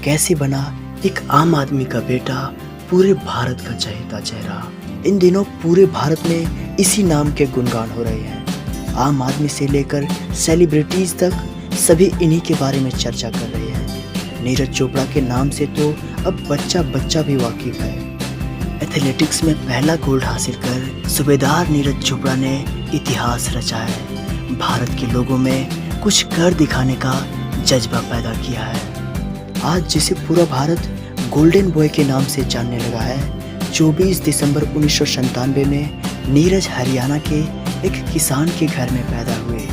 कैसे बना एक आम आदमी का बेटा पूरे भारत का चहेता चेहरा। इन दिनों पूरे भारत में इसी नाम के गुणगान हो रहे हैं। आम आदमी से लेकर सेलिब्रिटीज तक सभी इन्हीं के बारे में चर्चा कर रहे हैं। नीरज चोपड़ा के नाम से तो अब बच्चा बच्चा भी वाकिफ है। एथलेटिक्स में पहला गोल्ड हासिल कर सूबेदार नीरज चोपड़ा ने इतिहास रचा है। भारत के लोगों में कुछ कर दिखाने का जज्बा पैदा किया है। आज जिसे पूरा भारत गोल्डन बॉय के नाम से जानने लगा है, 24 दिसंबर 1997 में नीरज हरियाणा के एक किसान के घर में पैदा हुए।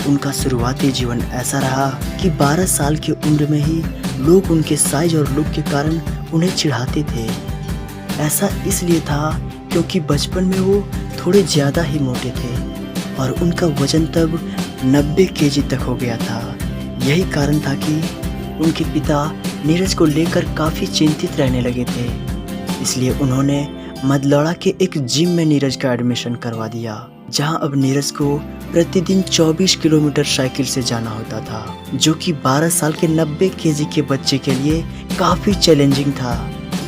उनका शुरुआती जीवन ऐसा रहा कि 12 साल की उम्र में ही लोग उनके साइज और लुक के कारण उन्हें चिढ़ाते थे। ऐसा इसलिए था क्योंकि बचपन में वो थोड़े ज़्यादा ही मोटे थे और उनका वजन तब 90 केजी तक हो गया था। यही कारण था कि उनके पिता नीरज को लेकर काफ़ी चिंतित रहने लगे थे। इसलिए उन्होंने मदलौड़ा के एक जिम में नीरज का एडमिशन करवा दिया, जहां अब नीरज को प्रतिदिन 24 किलोमीटर साइकिल से जाना होता था, जो कि 12 साल के 90 केजी के बच्चे के लिए काफ़ी चैलेंजिंग था।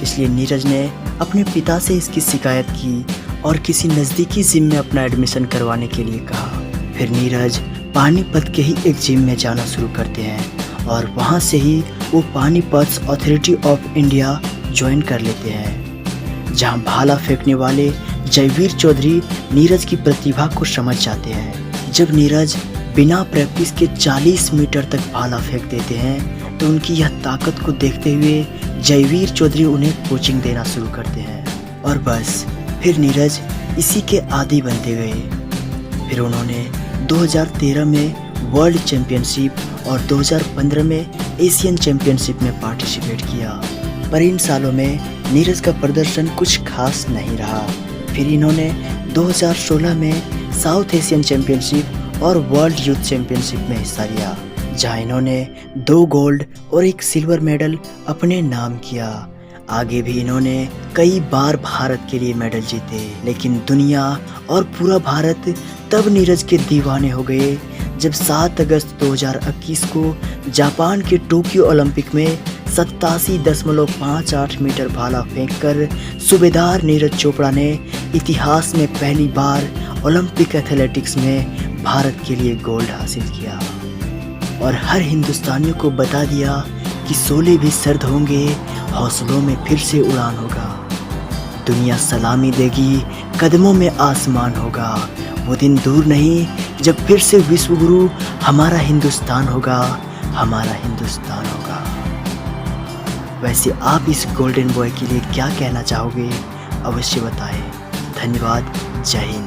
इसलिए नीरज ने अपने पिता से इसकी शिकायत की और किसी नज़दीकी जिम में अपना एडमिशन करवाने के लिए कहा। फिर नीरज पानीपत के ही एक जिम में जाना शुरू करते हैं और वहां से ही वो Panipat authority of India join कर लेते हैं, जहां भाला फेंकने वाले जयवीर चौधरी नीरज की प्रतिभा को समझ जाते हैं। जब नीरज बिना प्रैक्टिस के 40 मीटर तक भाला फेंक देते हैं तो उनकी यह ताकत को देखते हुए जयवीर चौधरी उन्हें कोचिंग देना शुरू करते हैं और बस फिर नीरज इसी के आदी बनते गए। फिर उन्होंने 2013 में वर्ल्ड चैंपियनशिप और 2015 में एशियन चैंपियनशिप में पार्टिसिपेट किया, पर इन सालों में नीरज का प्रदर्शन कुछ खास नहीं रहा। फिर इन्होंने 2016 में साउथ एशियन चैंपियनशिप और वर्ल्ड यूथ चैंपियनशिप में हिस्सा लिया, जहां इन्होंने 2 गोल्ड और 1 सिल्वर मेडल अपने नाम किया। आगे भी इन्होंने कई बार भारत के लिए मेडल जीते, लेकिन दुनिया और पूरा भारत तब नीरज के दीवाने हो गए जब 7 अगस्त 2021 को जापान के टोक्यो ओलंपिक में 87.58 मीटर भाला फेंककर सूबेदार नीरज चोपड़ा ने इतिहास में पहली बार ओलंपिक एथलेटिक्स में भारत के लिए गोल्ड हासिल किया और हर हिंदुस्तानियों को बता दिया कि शोले भी सर्द होंगे, हौसलों में फिर से उड़ान होगा। दुनिया सलामी देगी, कदमों में आसमान होगा। वो दिन दूर नहीं जब फिर से विश्व गुरु हमारा हिंदुस्तान होगा, हमारा हिंदुस्तान होगा। वैसे आप इस गोल्डन बॉय के लिए क्या कहना चाहोगे? अवश्य बताएं। धन्यवाद। जय हिंद।